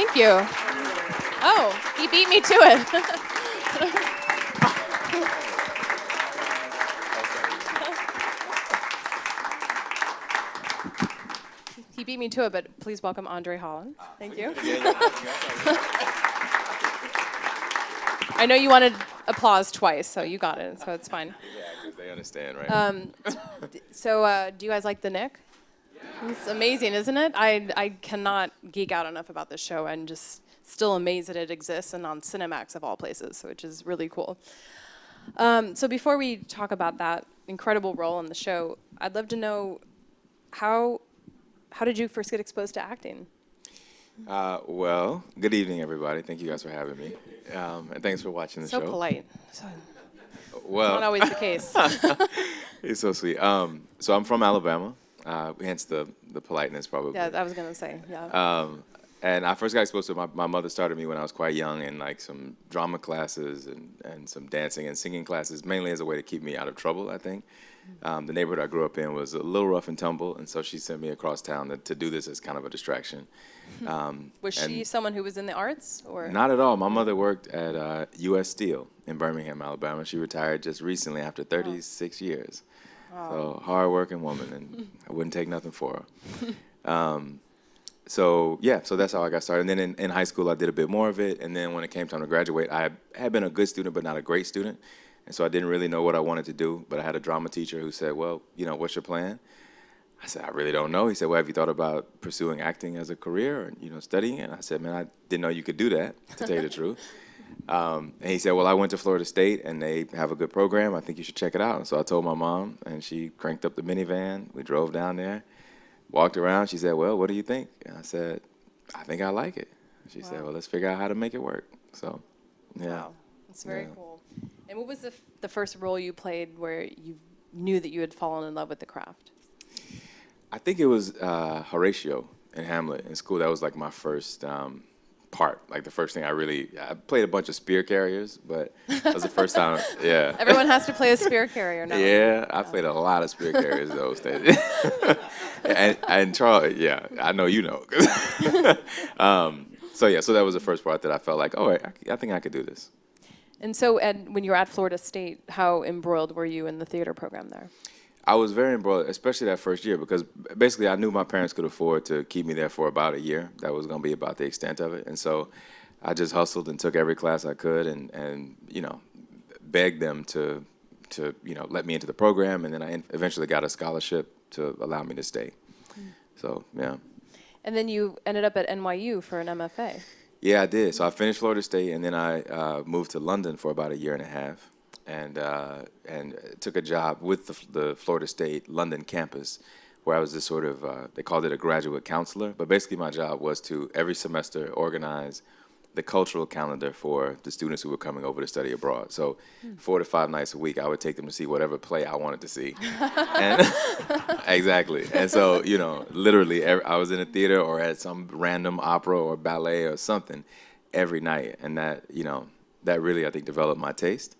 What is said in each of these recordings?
Thank you. Oh, he beat me to it. He beat me to it, but please welcome André Holland. Thank you. I know you wanted applause twice, so you got it, so it's fine. Yeah, because they understand, right? Do you guys like the Knick? It's amazing, isn't it? I cannot geek out enough about this show and just still amazed that it exists and on Cinemax of all places, which is really cool. So before we talk about that incredible role in the show, I'd love to know how did you first get exposed to acting? Well, good evening, everybody. Thank you guys for having me. And thanks for watching the show. So polite. Well, not always the case. It's so sweet. So I'm from Alabama, hence the politeness probably. Yeah, I was going to say, yeah. And I first got exposed to my mother started me when I was quite young in like some drama classes and some dancing and singing classes, mainly as a way to keep me out of trouble, I think. The neighborhood I grew up in was a little rough and tumble, and so she sent me across town to do this as kind of a distraction. Was she someone who was in the arts? Or? Not at all. My mother worked at U.S. Steel in Birmingham, Alabama. She retired just recently after 36 years. Wow. So hard-working woman, and I wouldn't take nothing for her. So that's how I got started. And then in high school, I did a bit more of it. And then when it came time to graduate, I had been a good student, but not a great student. And so I didn't really know what I wanted to do. But I had a drama teacher who said, well, what's your plan? I said, I really don't know. He said, well, have you thought about pursuing acting as a career or, studying it? And I said, man, I didn't know you could do that, to tell you the truth. And he said, well, I went to Florida State, and they have a good program. I think you should check it out. And so I told my mom, and she cranked up the minivan. We drove down there. Walked around. She said, well, what do you think? And I said, I think I like it. She said, well, let's figure out how to make it work. So, yeah. Wow. That's very cool. And what was the first role you played where you knew that you had fallen in love with the craft? I think it was Horatio in Hamlet in school. That was like my first part, like the first thing I played a bunch of spear carriers, but that was the first time, yeah. Everyone has to play a spear carrier now. Yeah, I played a lot of spear carriers those days. and Charles, yeah, I know you know. So that was the first part that I felt like, oh, I think I could do this. And so when you were at Florida State, how embroiled were you in the theater program there? I was very embroiled, especially that first year, because basically I knew my parents could afford to keep me there for about a year. That was going to be about the extent of it. And so I just hustled and took every class I could and begged them to let me into the program. And then I eventually got a scholarship to allow me to stay. So, yeah. And then you ended up at NYU for an MFA. Yeah, I did. So I finished Florida State, and then I moved to London for about a year and a half. And took a job with the Florida State London campus, where I was this sort of, they called it a graduate counselor, but basically my job was to, every semester, organize the cultural calendar for the students who were coming over to study abroad. So 4 to 5 nights a week, I would take them to see whatever play I wanted to see. And exactly. And so, literally, I was in a theater or at some random opera or ballet or something every night. And that really, I think, developed my taste.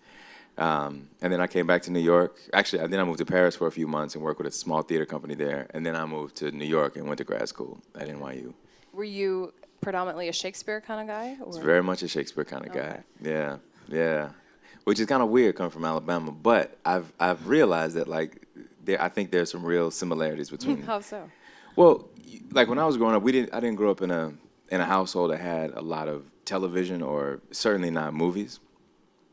And then I came back to New York. Actually, then I moved to Paris for a few months and worked with a small theater company there. And then I moved to New York and went to grad school at NYU. Were you predominantly a Shakespeare kind of guy? Or? It's very much a Shakespeare kind of guy. Yeah. Which is kind of weird coming from Alabama. But I've realized that, I think there's some real similarities between. How so? Well, like when I was growing up, I didn't grow up in a household that had a lot of television or certainly not movies.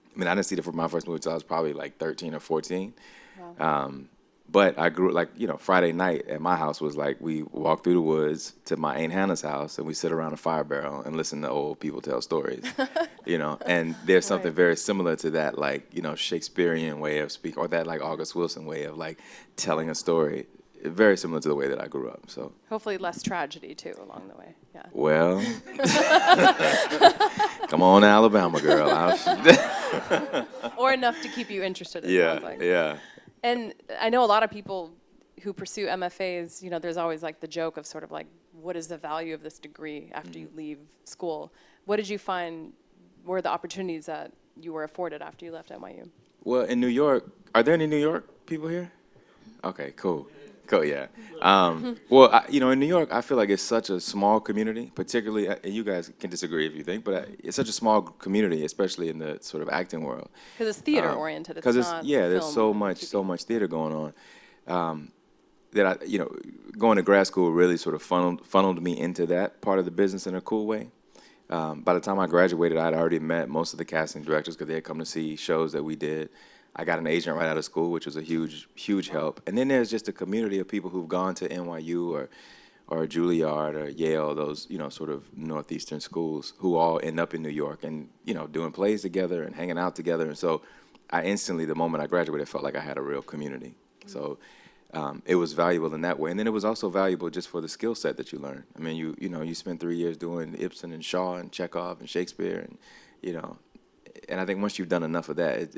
I mean, I didn't see my first movie until I was probably like 13 or 14. Wow. But I grew Friday night at my house was like we walked through the woods to my Aunt Hannah's house and we sit around a fire barrel and listen to old people tell stories, And there's something very similar to that, Shakespearean way of speaking, or that August Wilson way of telling a story. Very similar to the way that I grew up. So hopefully less tragedy too along the way. Yeah. Well, come on, Alabama girl. Or enough to keep you interested. Yeah. And I know a lot of people who pursue MFAs. There's always the joke of sort of what is the value of this degree after you leave school? What did you find were the opportunities that you were afforded after you left NYU? Well, in New York, are there any New York people here? Okay, cool. Cool, yeah. Well, in New York, I feel like it's such a small community, particularly, and you guys can disagree if you think, but it's such a small community, especially in the sort of acting world. Because it's theater oriented. It's Because not there's film so much theater going on, that I, going to grad school really sort of funneled me into that part of the business in a cool way. By the time I graduated, I'd already met most of the casting directors because they had come to see shows that we did. I got an agent right out of school, which was a huge, huge help. And then there's just a community of people who've gone to NYU or Juilliard or Yale, those, sort of northeastern schools, who all end up in New York and, doing plays together and hanging out together. And so I instantly, the moment I graduated, felt like I had a real community. So it was valuable in that way. And then it was also valuable just for the skill set that you learn. I mean, you spend 3 years doing Ibsen and Shaw and Chekhov and Shakespeare, and, and I think once you've done enough of that,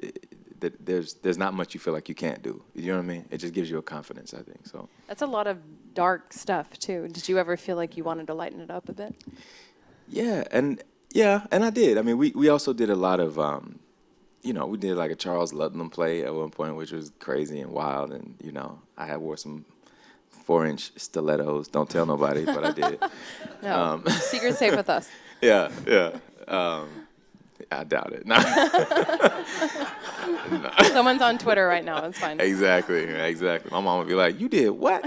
there's not much you feel like you can't do. You know what I mean? It just gives you a confidence, I think. So that's a lot of dark stuff too. Did you ever feel like you wanted to lighten it up a bit? Yeah, and I did. I mean, we also did a lot of, we did like a Charles Ludlam play at one point, which was crazy and wild. And I wore some 4-inch stilettos. Don't tell nobody, but I did. No, secret's safe with us. Yeah. I doubt it. No. Someone's on Twitter right now. It's fine. Exactly. My mom would be like, "You did what?"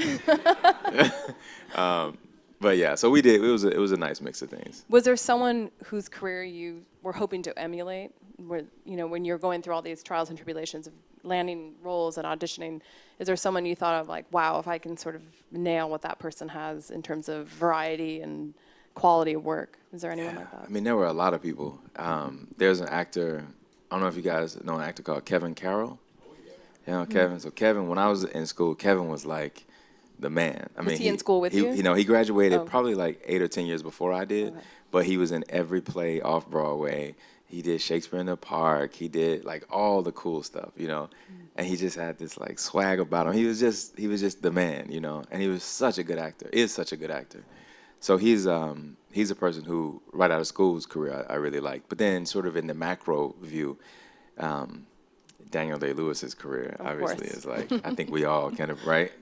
But yeah, so we did. It was a nice mix of things. Was there someone whose career you were hoping to emulate? Where when you're going through all these trials and tribulations of landing roles and auditioning, is there someone you thought of like, wow, if I can sort of nail what that person has in terms of variety and quality of work? Is there anyone like that? I mean, there were a lot of people. There's an actor, I don't know if you guys know an actor called Kevin Carroll. Kevin. So Kevin, when I was in school, Kevin was like the man. Was he in school with you? He graduated probably like 8 or 10 years before I did, but he was in every play off Broadway. He did Shakespeare in the Park. He did like all the cool stuff, and he just had this like swag about him. He was just the man, and he was such a good actor. Is such a good actor. So he's a person who, right out of school's career, I really like. But then sort of in the macro view, Daniel Day-Lewis's career, obviously, is like, I think we all kind of, right?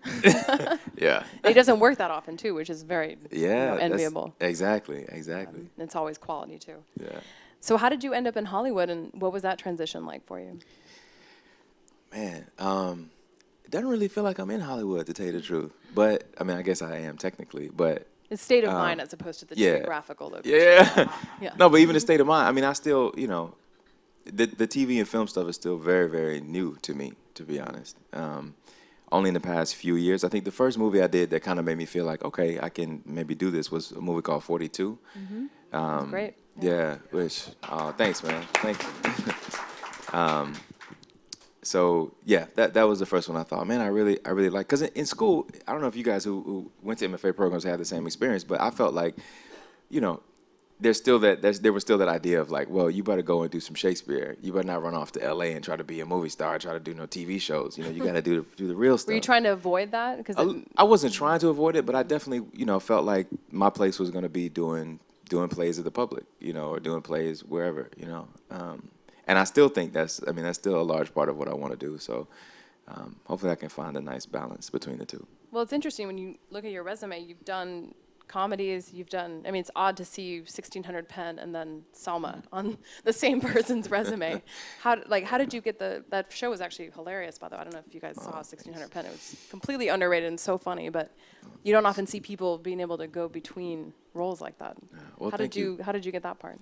Yeah. He doesn't work that often, too, which is very enviable. Exactly. It's always quality, too. Yeah. So how did you end up in Hollywood, and what was that transition like for you? Man, it doesn't really feel like I'm in Hollywood, to tell you the truth. But, I mean, I guess I am technically, but... It's state of mind as opposed to the geographical location. Yeah. No, but even the state of mind, I mean, I still, the TV and film stuff is still very, very new to me, to be honest. Only in the past few years. I think the first movie I did that kind of made me feel like, okay, I can maybe do this was a movie called 42. Mm-hmm. That's great. Yeah, thanks, man. Thank you. So yeah, that was the first one I thought, man, I really like, because in school, I don't know if you guys who went to MFA programs had the same experience, but I felt like, there was still that idea of like, well, you better go and do some Shakespeare. You better not run off to LA and try to be a movie star, try to do no TV shows. You got to do the real stuff. Were you trying to avoid that? I wasn't trying to avoid it, but I definitely, felt like my place was going to be doing plays of the public, or doing plays wherever, And I still think that's still a large part of what I want to do. So hopefully I can find a nice balance between the two. Well, it's interesting when you look at your resume, you've done comedies, it's odd to see 1600 Penn and then Selma on the same person's resume. How did you get that show was actually hilarious, by the way. I don't know if you guys saw 1600 Penn. It was completely underrated and so funny, but you don't often see people being able to go between roles like that. Well, how did you get that part?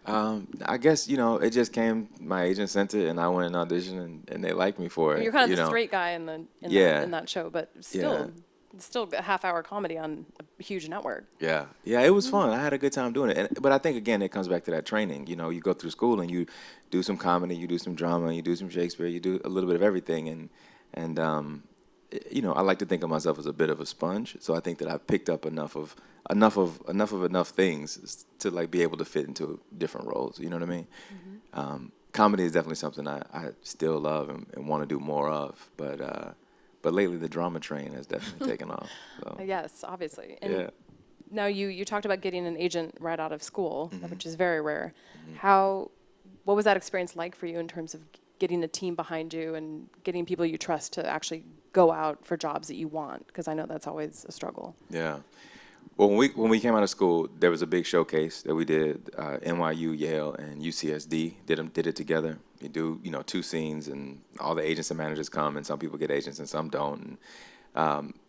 I guess, it just came, my agent sent it and I went and auditioned and they liked me for it. You're kind of the straight guy in that show, but still, it's still a half-hour comedy on a huge network. Yeah, it was fun. I had a good time doing it. But I think, again, it comes back to that training. You go through school and you do some comedy, you do some drama, you do some Shakespeare, you do a little bit of everything. And I like to think of myself as a bit of a sponge. So I think that I picked up enough things to like be able to fit into different roles. You know what I mean? Mm-hmm. Comedy is definitely something I still love and want to do more of. But lately the drama train has definitely taken off. So. Yes, obviously. And now you talked about getting an agent right out of school, mm-hmm. which is very rare. Mm-hmm. What was that experience like for you in terms of getting a team behind you and getting people you trust to actually go out for jobs that you want? Because I know that's always a struggle. Yeah. Well, when we came out of school, there was a big showcase that we did. NYU, Yale, and UCSD did it together. You do 2 scenes, and all the agents and managers come, and some people get agents and some don't. And,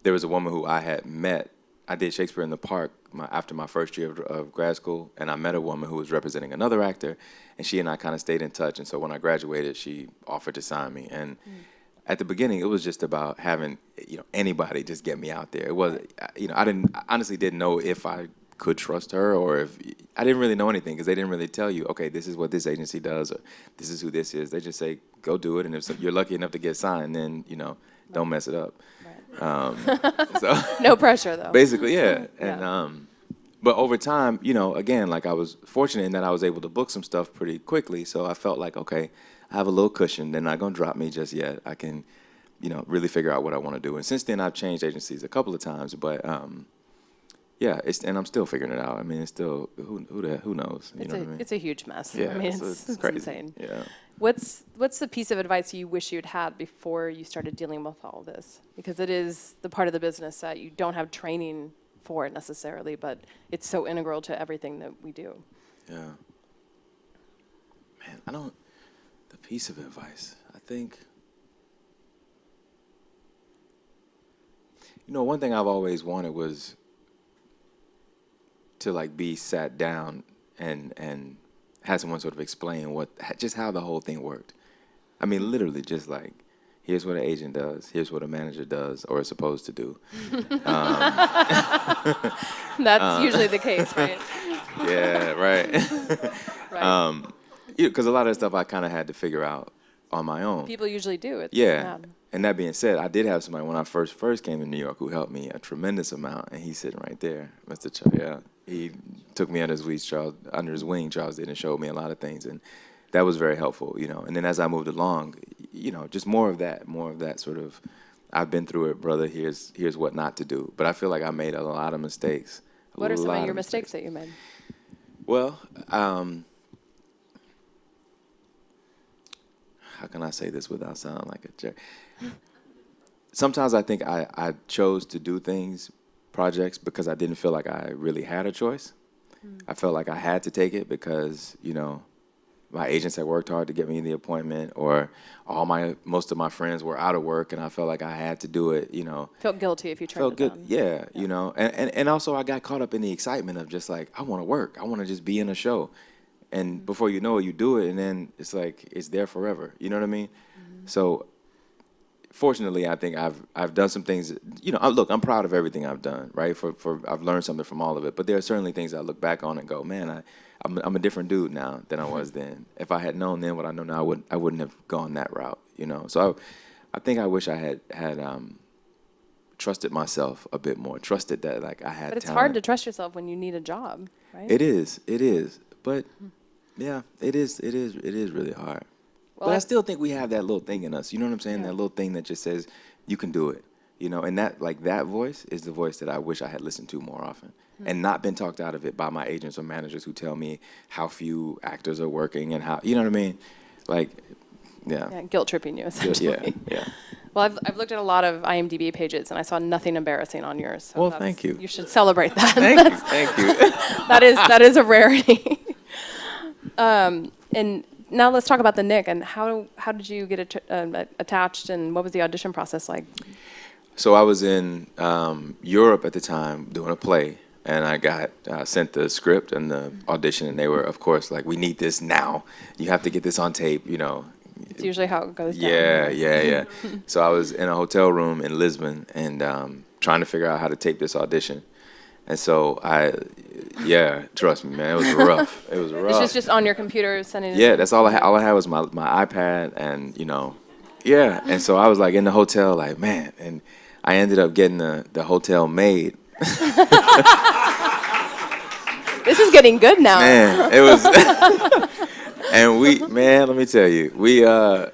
there was a woman who I had met. I did Shakespeare in the Park after my first year of grad school, and I met a woman who was representing another actor, and she and I kind of stayed in touch. And so when I graduated, she offered to sign me. And at the beginning, it was just about having anybody just get me out there. It was I honestly didn't know if I could trust her, or if I didn't really know anything, because they didn't really tell you, okay, this is what this agency does, or this is who this is. They just say, go do it, and if you're lucky enough to get signed, then don't mess it up. So No pressure, though. Basically, yeah. And but over time, again, like I was fortunate in that I was able to book some stuff pretty quickly. So I felt like, okay, I have a little cushion. They're not gonna drop me just yet. I can, really figure out what I want to do. And since then, I've changed agencies a couple of times. But yeah, and I'm still figuring it out. I mean, it's still who knows? You know what I mean? It's a huge mess. Yeah, I mean, it's it's crazy. insane. Yeah. What's the piece of advice you wish you'd had before you started dealing with all this? Because it is the part of the business that you don't have training for it necessarily, but it's so integral to everything that we do. Yeah. Man, the piece of advice, I think, one thing I've always wanted was to be sat down and have someone sort of explain just how the whole thing worked. I mean, literally just here's what an agent does, here's what a manager does or is supposed to do. That's usually the case, right? Yeah, right. Right. Because a lot of stuff I kind of had to figure out on my own. People usually do it. Yeah. And that being said, I did have somebody when I first came to New York who helped me a tremendous amount, and he's sitting right there, Mr. Charles. Yeah, he took me under his wing, Charles did, and showed me a lot of things, and that was very helpful, And then as I moved along, just more of that sort of, I've been through it, brother. Here's what not to do. But I feel like I made a lot of mistakes. What are some of your mistakes that you made? Well, how can I say this without sounding like a jerk? Sometimes I think I chose to do projects, because I didn't feel like I really had a choice. I felt like I had to take it because, my agents had worked hard to get me the appointment, or most of my friends were out of work, and I felt like I had to do it, Felt guilty if you turned Felt it good, down. yeah. And also I got caught up in the excitement of just I want to work. I want to just be in a show. And before you know it, you do it, and then it's it's there forever. You know what I mean? So fortunately, I think I've done some things. Look, I'm proud of everything I've done. Right? For I've learned something from all of it. But there are certainly things I look back on and go, man, I'm a different dude now than I was then. If I had known then what I know now, I wouldn't have gone that route. So I think I wish I had trusted myself a bit more. Trusted that I had. But it's talent. hard to trust yourself when you need a job, right? It is. But yeah, it is really hard. Well, but I still think we have that little thing in us. You know what I'm saying? Yeah. That little thing that just says you can do it. And that that voice is the voice that I wish I had listened to more often, and not been talked out of it by my agents or managers who tell me how few actors are working and how, you know what I mean? Yeah, guilt tripping you essentially. Yeah. Well, I've looked at a lot of IMDb pages, and I saw nothing embarrassing on yours. So Well, thank you. You should celebrate that. Thank you. That is a rarity. And now let's talk about the Knick, and how did you get attached, and what was the audition process like? So I was in Europe at the time doing a play, and I got sent the script and the audition, and they were, of course, we need this now. You have to get this on tape, It's usually how it goes down. Yeah. So I was in a hotel room in Lisbon and trying to figure out how to tape this audition. And so trust me, man, it was rough. It was rough. It's just on your computer sending it. Yeah, that's all I had. All I had was my iPad, and yeah. And so I was in the hotel, man, and I ended up getting the hotel maid. This is getting good now. Man, it was. And let me tell you,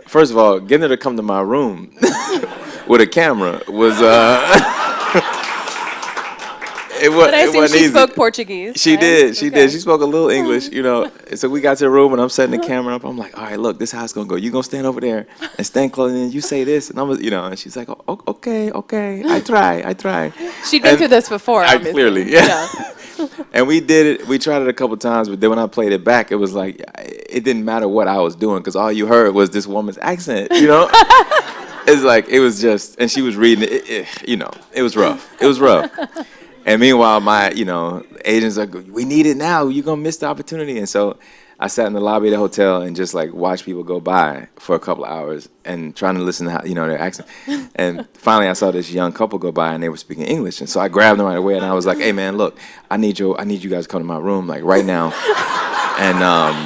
first of all, getting her to come to my room with a camera was, But I assume she spoke Portuguese. She right? did. She Okay. did. She spoke a little English, you know. And so we got to the room, and I'm setting the camera up. I'm like, all right, look, this is how it's gonna go. You gonna stand over there and stand close, and you say this, and I'm, you know. And she's like, oh, okay. I try. She'd been through this before. I obviously. clearly, yeah. And we did it. We tried it a couple times, but then when I played it back, it was like it didn't matter what I was doing because all you heard was this woman's accent, you know. It's like it was just, and she was reading it, you know. It was rough. And meanwhile, my, you know, agents are, we need it now. You're gonna miss the opportunity. And so I sat in the lobby of the hotel and just like watched people go by for a couple of hours and trying to listen to how, you know, their accent. And finally, I saw this young couple go by and they were speaking English. And so I grabbed them right away and I was like, "Hey, man, look, I need you guys to come to my room like right now." And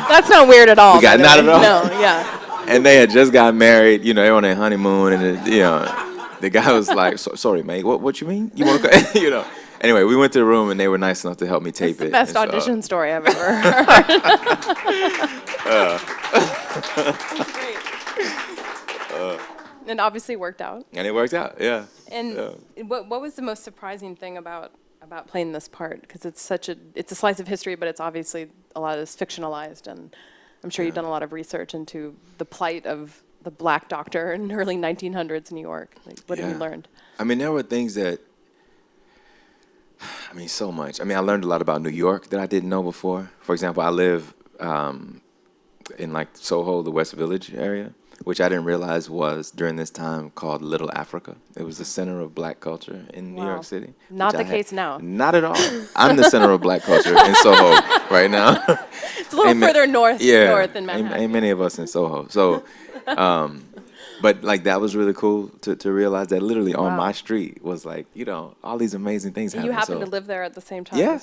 that's not weird at all. not at all. No, yeah. And they had just got married. You know, they were on their honeymoon, and you know, the guy was like, "Sorry, mate, what you mean? You want to go?" You know. Anyway, we went to the room, and they were nice enough to help me tape It's the it. best And so, audition story I've ever heard. And obviously worked out. And it worked out, yeah. And what was the most surprising thing about playing this part? Because it's a slice of history, but it's obviously a lot of this fictionalized, and I'm sure you've done a lot of research into the plight of the black doctor in early 1900s New York. Like, what have you learned? I mean, there were things that, so much. I mean, I learned a lot about New York that I didn't know before. For example, I live in like Soho, the West Village area, which I didn't realize was during this time called Little Africa. It was the center of black culture in New York City. Not the case now. Not at all. I'm the center of black culture in Soho right now. It's a little further north than Manhattan. Ain't many of us in Soho. So, but like that was really cool to realize that literally on my street was like, you know, all these amazing things happening. You happened to live there at the same time. Yeah,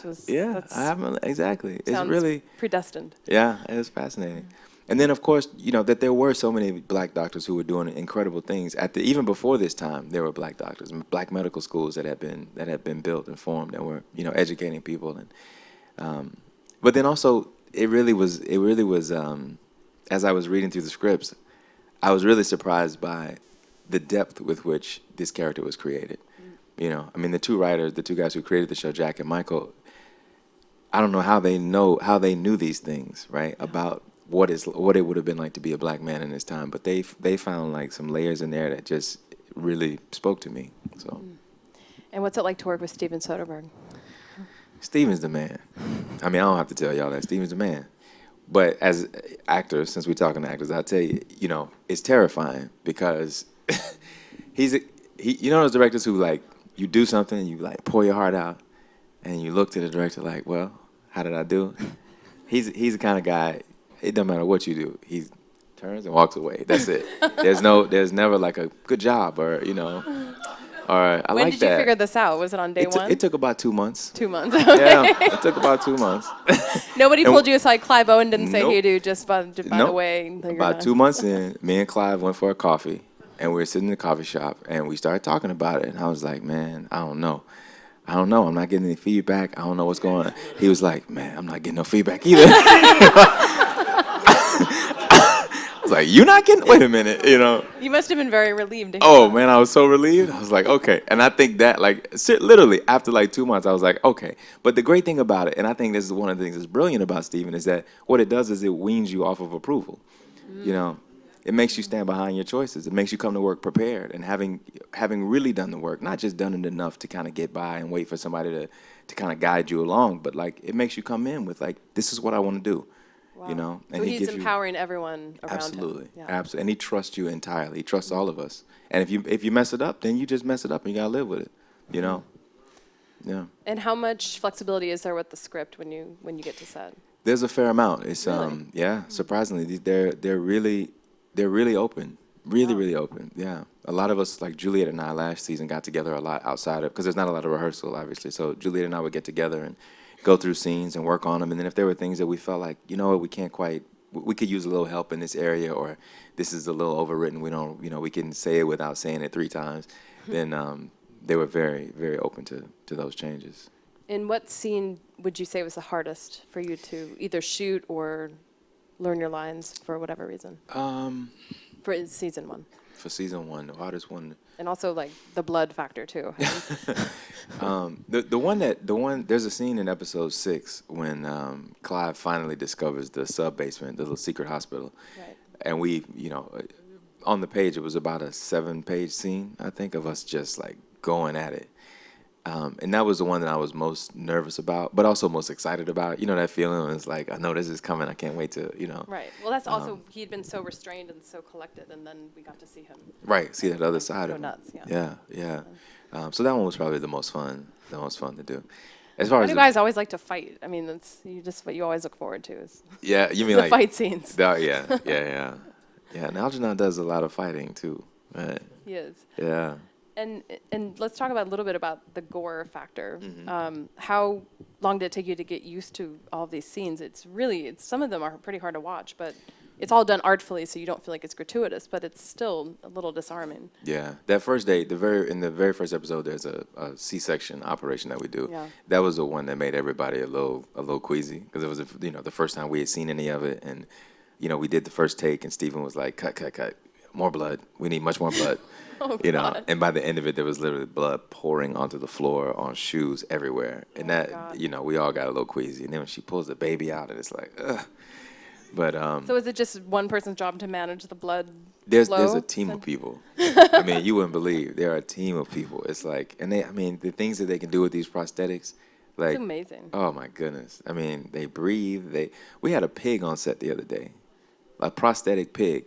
I haven't, exactly. It's really predestined. Yeah, it was fascinating. And then, of course, you know, that there were so many black doctors who were doing incredible things. Even before this time, there were black doctors, black medical schools that had been built and formed that were, you know, educating people. And but then also, it really was. As I was reading through the scripts, I was really surprised by the depth with which this character was created. You know, I mean, the two guys who created the show, Jack and Michael, I don't know how they knew these things, right, about what it would have been like to be a black man in this time, but they found like some layers in there that just really spoke to me. So. And what's it like to work with Steven Soderbergh? Steven's the man. I mean, I don't have to tell y'all that Steven's the man. But as actors, since we're talking to actors, I'll tell you, you know, it's terrifying because you know those directors who like you do something and you like pour your heart out and you look to the director like, well, how did I do? He's the kind of guy. It doesn't matter what you do. He turns and walks away. That's it. There's never like a good job or, you know, or I like that. When did you figure this out? Was it on day one? It took about 2 months. 2 months. Yeah, it took about 2 months. Nobody pulled you aside. Clive Owen didn't say, "Hey, dude, just by the way." About 2 months in, me and Clive went for a coffee, and we were sitting in the coffee shop, and we started talking about it. And I was like, "Man, I don't know. I'm not getting any feedback. I don't know what's going on." He was like, "Man, I'm not getting no feedback either." I was like, "You not getting? Wait a minute, you know." You must have been very relieved to hear Oh that. man, I was so relieved. I was like, okay. And I think that like literally after like 2 months, I was like, okay. But the great thing about it, and I think this is one of the things that's brilliant about Steven, is that what it does is it weans you off of approval. You know, it makes you stand behind your choices. It makes you come to work prepared and having really done the work, not just done it enough to kind of get by and wait for somebody to kind of guide you along, but like it makes you come in with like, this is what I want to do. Wow. You know, and so he's empowering everyone around absolutely, him. Yeah. Absolutely, and he trusts you entirely. He trusts all of us. And if you mess it up, then you just mess it up, and you gotta live with it. You know, yeah. And how much flexibility is there with the script when you get to set? There's a fair amount. It's really? surprisingly, they're really open, really open. Yeah, a lot of us, like Juliet and I, last season got together a lot outside of, because there's not a lot of rehearsal, obviously. So Juliet and I would get together and go through scenes and work on them, and then if there were things that we felt like, you know what, we could use a little help in this area, or this is a little overwritten, we can say it without saying it 3 times, then they were very, very open to those changes. In what scene would you say was the hardest for you to either shoot or learn your lines for whatever reason? For season 1. for season 1, the hardest one. And also like the blood factor too. There's a scene in episode 6 when Clive finally discovers the sub basement, the little secret hospital. Right. And we, on the page, it was about a 7-page scene, I think, of us just like going at it. And that was the one that I was most nervous about, but also most excited about. You know that feeling when it's like, I know this is coming. I can't wait to, Right. Well, that's also, he'd been so restrained and so collected, and then we got to see him. Right. See that other side of him. Nuts, Yeah. So that one was probably the most fun to do. As far Why as do guys always like to fight? I mean, that's just what you always look forward to is yeah, you mean the like fight scenes. Yeah. And Algernon does a lot of fighting too. Right. He is. Yeah. And let's talk about a little bit about the gore factor. Mm-hmm. How long did it take you to get used to all of these scenes? It's some of them are pretty hard to watch, but it's all done artfully, so you don't feel like it's gratuitous, but it's still a little disarming. Yeah, that first day, in the very first episode, there's a C-section operation that we do. Yeah. That was the one that made everybody a little queasy because it was the first time we had seen any of it, and we did the first take, and Steven was like, cut, more blood. We need much more blood. Oh, God. And by the end of it, there was literally blood pouring onto the floor, on shoes, everywhere, and God. we all got a little queasy. And then when she pulls the baby out, and it's like, ugh. But So is it just one person's job to manage the blood there's flow? a team of people. I mean, you wouldn't believe there are a team of people. It's like, and the things that they can do with these prosthetics, like, It's amazing. Oh my goodness! I mean, they breathe. We had a pig on set the other day, a prosthetic pig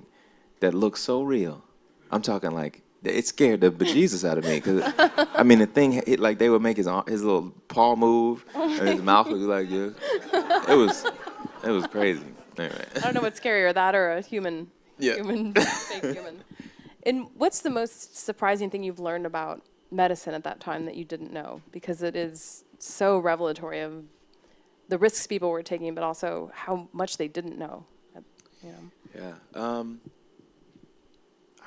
that looked so real. I'm talking like it scared the bejesus out of me because I mean the thing, they would make his little paw move and his mouth would be like this. It was crazy. Anyway. I don't know what's scarier, that or a human, Yeah. fake human. And what's the most surprising thing you've learned about medicine at that time that you didn't know? Because it is so revelatory of the risks people were taking, but also how much they didn't know. Yeah. I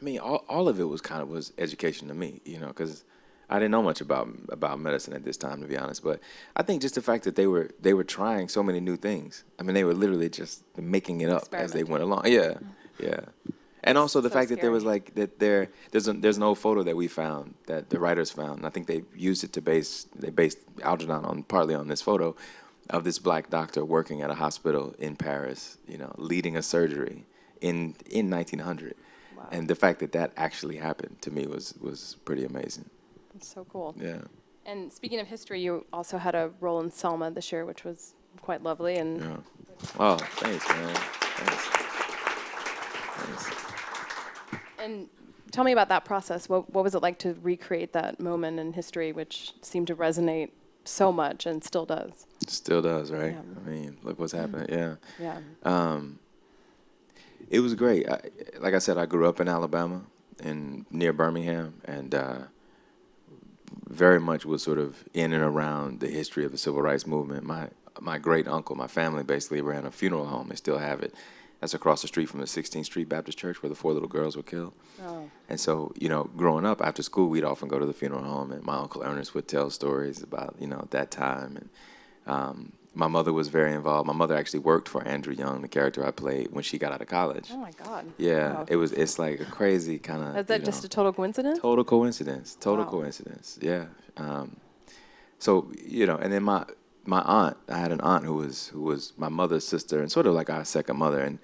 mean, all of it was education to me, because I didn't know much about medicine at this time, to be honest. But I think just the fact that they were trying so many new things. I mean, they were literally just making it up as they went along. Yeah. And also the fact that there was there's an old photo that we found that the writers found. And I think they used it they based Algernon partly on this photo of this black doctor working at a hospital in Paris, leading a surgery in 1900. Wow. And the fact that actually happened to me was pretty amazing. That's so cool. Yeah. And speaking of history, you also had a role in Selma this year, which was quite lovely. And yeah. Oh, thanks, man. Thanks. And tell me about that process. What was it like to recreate that moment in history, which seemed to resonate so much and still does? Still does, right? Yeah. I mean, look what's happening. Yeah. Yeah. It was great. Like I said, I grew up in Alabama, near Birmingham, and very much was sort of in and around the history of the civil rights movement. My great uncle, my family basically ran a funeral home. They still have it. That's across the street from the 16th Street Baptist Church where the 4 little girls were killed. Oh. And so, growing up after school, we'd often go to the funeral home, and my Uncle Ernest would tell stories about, that time. And my mother was very involved. My mother actually worked for Andrew Young, the character I played, when she got out of college. Oh my God. Yeah, Wow. it's like a crazy kind of. Is that just a total coincidence? Total coincidence. Total Wow. coincidence. Yeah. So and then my aunt, I had an aunt who was my mother's sister and sort of like our second mother, and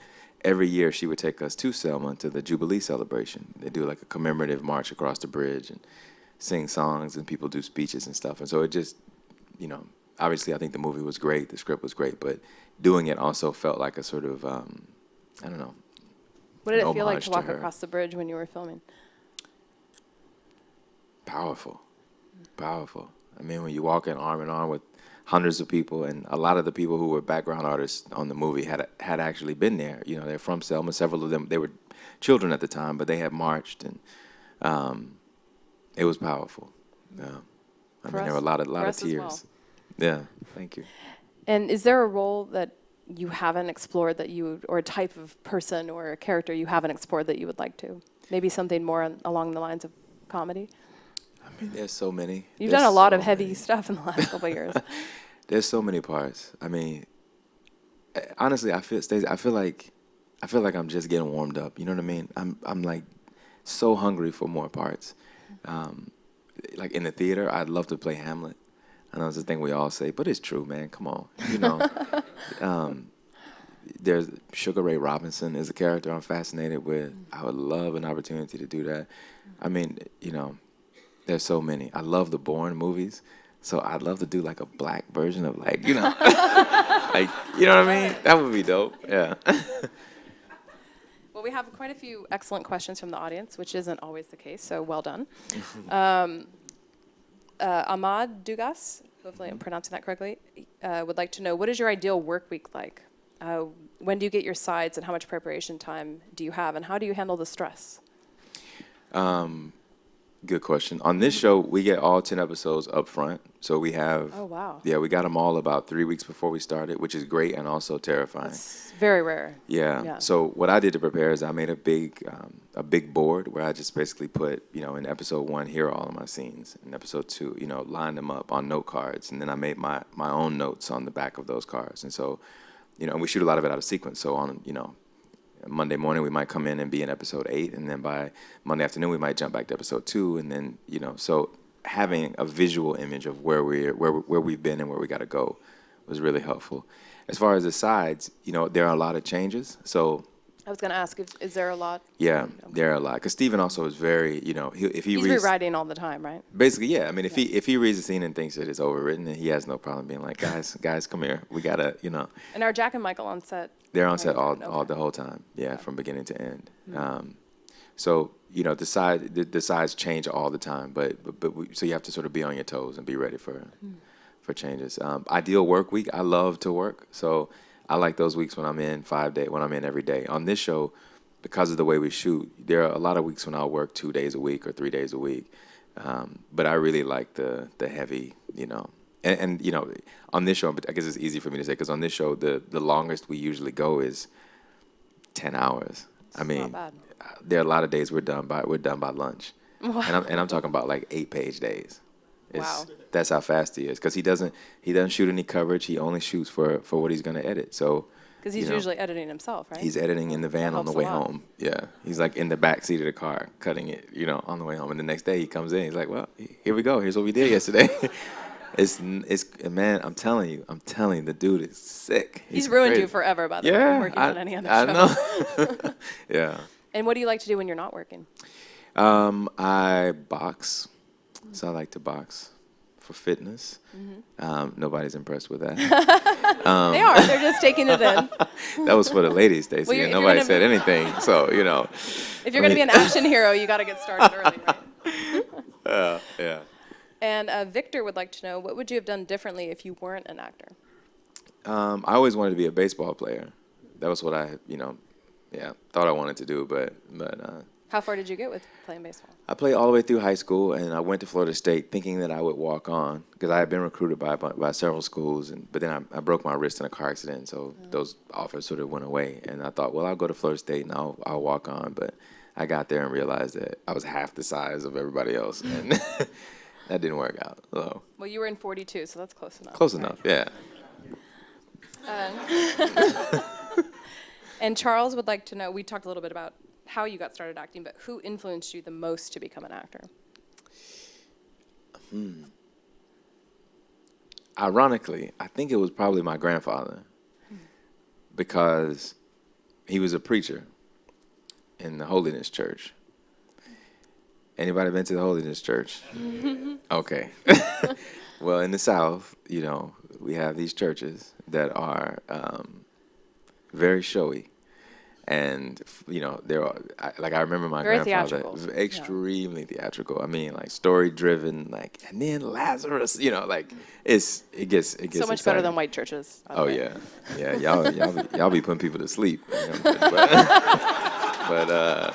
every year she would take us to Selma to the Jubilee celebration. They do like a commemorative march across the bridge and sing songs, and people do speeches and stuff. And so it just, obviously I think the movie was great, the script was great, but doing it also felt like a sort of, I don't know. What did it feel like homage to to walk her. across the bridge when you were filming? Powerful. I mean, when you walk in arm with hundreds of people, and a lot of the people who were background artists on the movie had actually been there. They're from Selma. Several of them, they were children at the time, but they had marched, and it was powerful. Yeah. I mean, there were a lot of tears. Well. Yeah, thank you. And is there a role that you haven't explored or a type of person or a character you haven't explored that you would like to? Maybe something more along the lines of comedy? I mean, there's so many. You've done a lot of heavy stuff in the last couple of years. There's so many parts. I mean, honestly, Stacey, I feel like I'm just getting warmed up. You know what I mean? I'm like so hungry for more parts. Like in the theater, I'd love to play Hamlet. I know it's a thing we all say, but it's true, man. Come on, you know. There's Sugar Ray Robinson is a character I'm fascinated with. I would love an opportunity to do that. I mean, you know, there's so many. I love the Bourne movies, so I'd love to do like a black version of like, you know, like, you know what I mean? That would be dope. Yeah. Well, we have quite a few excellent questions from the audience, which isn't always the case, so well done. Ahmad Dugas, hopefully I'm pronouncing that correctly, would like to know, what is your ideal work week like? When do you get your sides, and how much preparation time do you have, and how do you handle the stress? Good question. On this show, we get all 10 episodes up front. So we have, Oh, wow. yeah, we got them all about 3 weeks before we started, which is great and also terrifying. It's very rare. Yeah. Yeah. So what I did to prepare is I made a big board where I just basically put, you know, in episode 1, here are all of my scenes. In episode 2, you know, lined them up on note cards. And then I made my own notes on the back of those cards. And so, you know, we shoot a lot of it out of sequence. So on, you know, Monday morning we might come in and be in episode 8. And then by Monday afternoon we might jump back to episode 2. And then, you know, so having a visual image of where we've been and where we got to go was really helpful. As far as the sides, you know, there are a lot of changes. So I was going to ask, is there a lot? yeah, Okay. there are a lot. Because Steven also is very, you know, if he He's reads, rewriting all the time, right? basically, yeah. I mean, if he reads the scene and thinks that it's overwritten, then he has no problem being like, guys, come here. We gotta, you know. And are Jack and Michael on set? They're on set all Okay. the whole time, yeah, from beginning to end. So you know, the sides change all the time, but so you have to sort of be on your toes and be ready for changes. Ideal work week, I love to work, so I like those weeks when I'm in 5 days, when I'm in every day. On this show, because of the way we shoot, there are a lot of weeks when I'll work 2 days a week or 3 days a week. But I really like the heavy, you know. And you know, on this show, I guess it's easy for me to say, because on this show, the longest we usually go is 10 hours. I mean, not bad. there are a lot of days we're done by lunch. Wow. And I'm talking about like 8-page days. Wow. That's how fast he is, because he doesn't shoot any coverage. He only shoots for what he's going to edit. So Because he's you know, usually editing himself, right? he's editing in the van That on the helps a way lot. home. Yeah, he's like in the back seat of the car cutting it, you know, on the way home. And the next day he comes in, he's like, "Well, here we go. Here's what we did yesterday." It's man, I'm telling you, the dude is sick. He's ruined crazy. you forever, by the way, Yeah, working on any other show. I know. Yeah. And what do you like to do when you're not working? I box, so I like to box for fitness. Nobody's impressed with that. They are. They're just taking it in. That was for the ladies, Stacey, Well, and if you're nobody gonna said be- anything. So you know. If you're going to be an action hero, you got to get started early, right? Yeah. And Victor would like to know, what would you have done differently if you weren't an actor? I always wanted to be a baseball player. That was what I, you know, thought I wanted to do. But How far did you get with playing baseball? I played all the way through high school, and I went to Florida State thinking that I would walk on, because I had been recruited by several schools, but then I broke my wrist in a car accident, so those offers sort of went away. And I thought, well, I'll go to Florida State and I'll walk on. But I got there and realized that I was half the size of everybody else, and that didn't work out. So Well, you were in 42, so that's close enough. close right? enough, yeah. And Charles would like to know, we talked a little bit about how you got started acting, but who influenced you the most to become an actor? Ironically, I think it was probably my grandfather, because he was a preacher in the Holiness Church. Anybody been to the Holiness Church? Okay. Well, in the South, you know, we have these churches that are very showy. And, you know, I remember my Very grandfather theatrical. was extremely theatrical. I mean, like story-driven, like, and then Lazarus, you know, like, it gets So much better exciting. than white churches. by the Oh way. yeah. Y'all be putting people to sleep. You know, but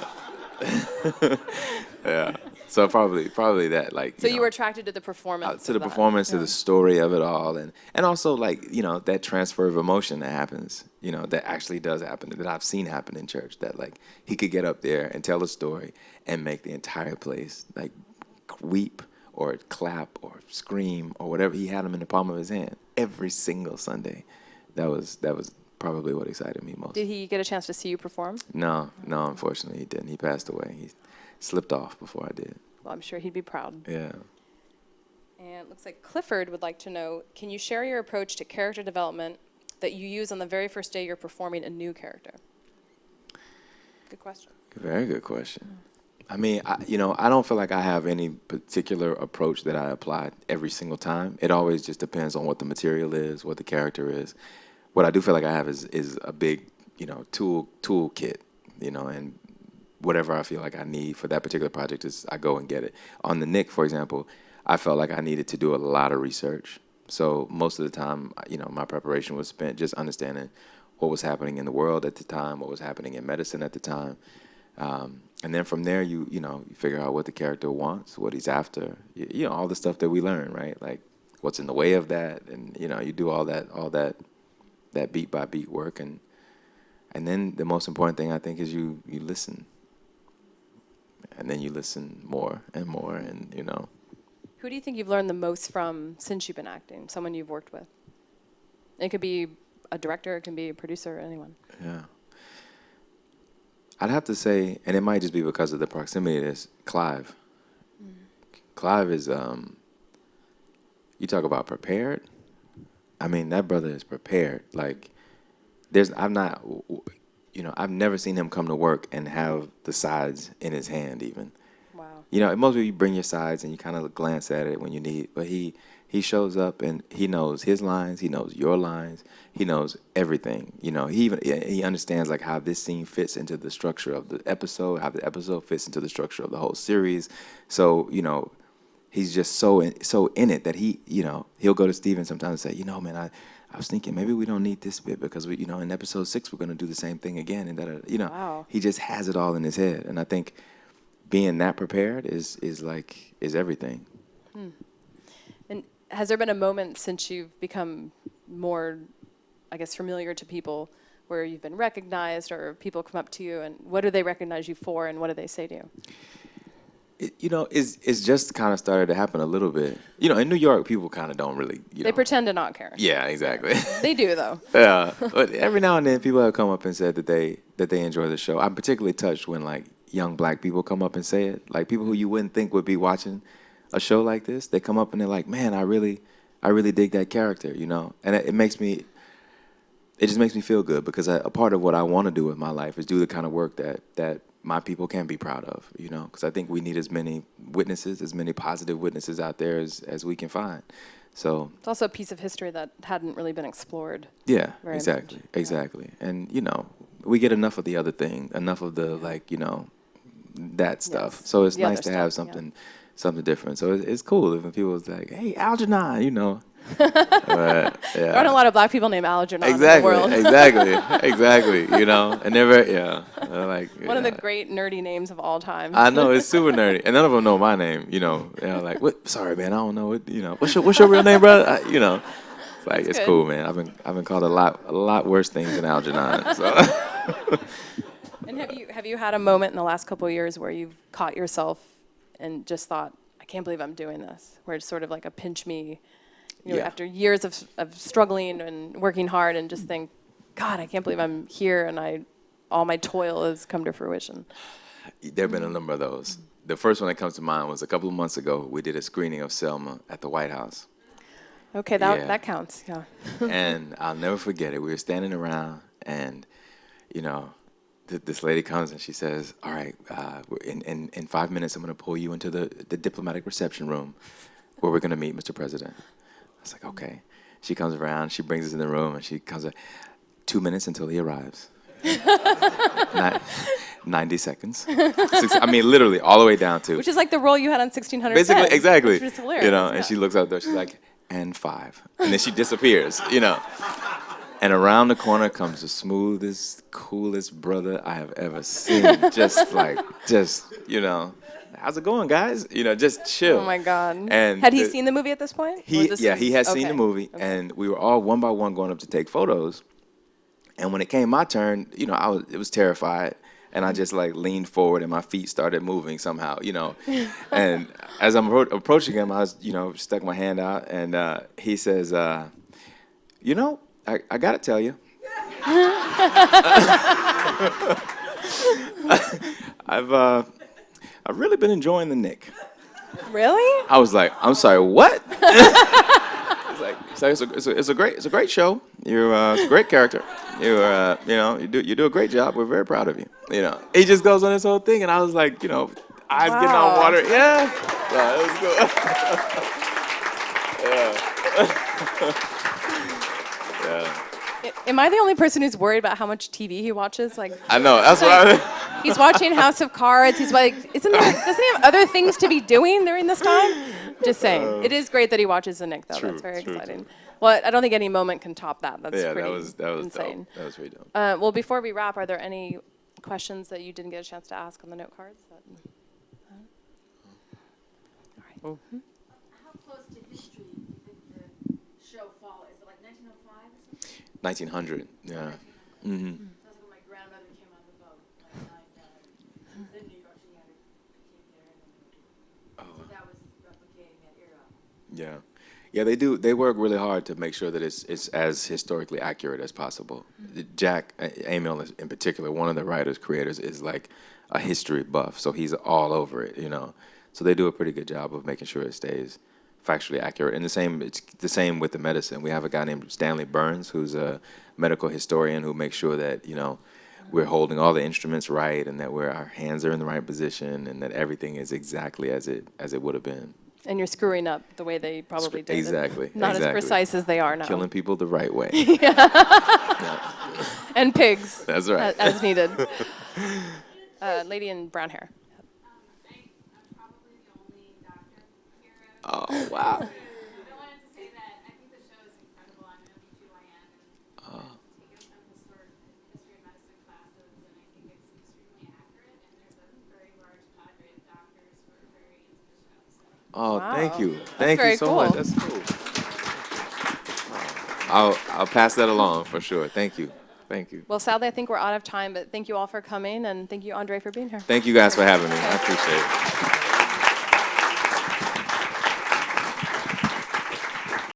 yeah. So probably that, like. So you you know, were attracted to the performance. to of the that. performance, to Yeah. the story of it all, and also, like, you know, that transfer of emotion that happens, you know, that actually does happen, that I've seen happen in church, that like he could get up there and tell a story and make the entire place like weep or clap or scream or whatever. He had them in the palm of his hand every single Sunday. That was probably what excited me most. Did he get a chance to see you perform? No, unfortunately he didn't. He passed away. He slipped off before I did. Well, I'm sure he'd be proud. Yeah. And it looks like Clifford would like to know, can you share your approach to character development that you use on the very first day you're performing a new character? Good question. Very good question. I mean, I don't feel like I have any particular approach that I apply every single time. It always just depends on what the material is, what the character is. What I do feel like I have is a big, toolkit, and whatever I feel like I need for that particular project is I go and get it. On the Knick, for example, I felt like I needed to do a lot of research. So most of the time, my preparation was spent just understanding what was happening in the world at the time, what was happening in medicine at the time. And then from there, you figure out what the character wants, what he's after, all the stuff that we learn, right? Like what's in the way of that, and you do all that beat by beat work, and then the most important thing I think is you listen, and then you listen more and more, and Who do you think you've learned the most from since you've been acting? Someone you've worked with? It could be a director, it can be a producer, anyone. Yeah. I'd have to say, and it might just be because of the proximity of this, Clive. Clive is, you talk about prepared. I mean, that brother is prepared. Like, I've never seen him come to work and have the sides in his hand even. Wow. Most people, you bring your sides and you kind of glance at it when you need, but he shows up and he knows his lines, he knows your lines, he knows everything. He understands like how this scene fits into the structure of the episode, how the episode fits into the structure of the whole series. So, he's just so in it that he'll go to Steven sometimes and say, man, I was thinking maybe we don't need this bit because we, in episode 6 we're going to do the same thing again, and Wow. He just has it all in his head, and I think being that prepared is everything. And has there been a moment since you've become more, I guess, familiar to people where you've been recognized or people come up to you, and what do they recognize you for and what do they say to you? It's just kind of started to happen a little bit. In New York, people kind of don't really, They pretend to not care. Yeah, exactly. They do, though. Yeah, but every now and then people have come up and said that they enjoy the show. I'm particularly touched when like young black people come up and say it. Like people who you wouldn't think would be watching a show like this, they come up and they're like, "Man, I really dig that character," And it just makes me feel good because a part of what I want to do with my life is do the kind of work that my people can be proud of, because I think we need as many witnesses, as many positive witnesses out there as we can find. So it's also a piece of history that hadn't really been explored. Yeah, very exactly, much. exactly. And we get enough of the other thing, enough of the that stuff. Yes. So it's The nice other to have stuff, something different. So it's cool if people's like, "Hey, Algernon," But, There aren't a lot of black people named Algernon in the Exactly, world. exactly. And never, like One of the great nerdy names of all time. I know, it's super nerdy, and none of them know my name. They're like, "What? Sorry, man, I don't know it. What's your real name, brother?" It's like it's good. cool, man. I've been called a lot worse things than Algernon. So. And have you had a moment in the last couple of years where you've caught yourself and just thought, I can't believe I'm doing this? Where it's sort of like a pinch me, after years of struggling and working hard, and just think, God, I can't believe I'm here and all my toil has come to fruition. There have been a number of those. The first one that comes to mind was a couple of months ago. We did a screening of Selma at the White House. Okay, that counts, yeah. And I'll never forget it. We were standing around, and this lady comes and she says, "All right, in 5 minutes, I'm going to pull you into the diplomatic reception room where we're going to meet Mr. President." I was like, "Okay." She comes around, she brings us in the room, and she comes 2 minutes until he arrives. 90 seconds. Literally all the way down to. Which is like the role you had on 1600. Basically, exactly. Which is hilarious. And she looks out there, she's like, "And 5." And then she disappears, And around the corner comes the smoothest, coolest brother I have ever seen. How's it going, guys? Just chill. Oh my God. And had he seen the movie at this point? He had seen the movie, and we were all one by one going up to take photos. And when it came my turn, it was terrified, and I just like leaned forward and my feet started moving somehow, And as I'm approaching him, I was, stuck my hand out, and he says, "I gotta tell you." I've really been enjoying the Knick. Really? I was like, I'm sorry, what? It's a great show. It's a great character. You do a great job. We're very proud of you. He just goes on this whole thing, and I was like, eyes getting on water. Yeah, it was good. Yeah. Am I the only person who's worried about how much TV he watches? Like, I know. That's why. He's watching House of Cards. He's like, doesn't he have other things to be doing during this time? Just saying. It is great that he watches the Knick, though. True, That's very exciting. True. Well, I don't think any moment can top that. That's pretty that was insane. Dope. That was pretty dope. Well, before we wrap, are there any questions that you didn't get a chance to ask on the note cards? All right. How close to history did the show fall? Is it like 1905 or something? 1900. Yeah. Mm-hmm. That's like when my grandmother came on the boat. She was in New York. She came there, and so that was replicating that era. Yeah. Yeah, they do. They work really hard to make sure that it's as historically accurate as possible. Jack Amell, in particular, one of the writers, creators, is like a history buff, so he's all over it, So they do a pretty good job of making sure it stays factually accurate. And it's the same with the medicine. We have a guy named Stanley Burns, who's a medical historian who makes sure that, we're holding all the instruments right, and that our hands are in the right position, and that everything is exactly as it would have been. And you're screwing up the way they probably did. Exactly. It. Not as precise as they are now. Killing people the right way. And pigs. That's right. As needed. Lady in brown hair. I'm probably the only doctor here. Oh, wow. I wanted to say that I think the show is incredible. I'm an OB-GYN and taken some history of medicine classes, and I think it's extremely accurate. And there's a very large cadre of doctors who are very into the show. So. Oh, Wow. thank you. That's Thank you very so cool. much. That's cool. I'll pass that along for sure. Thank you. Thank you. Well, sadly, I think we're out of time, but thank you all for coming, and thank you, Andre, for being here. Thank you guys for having me. I appreciate it.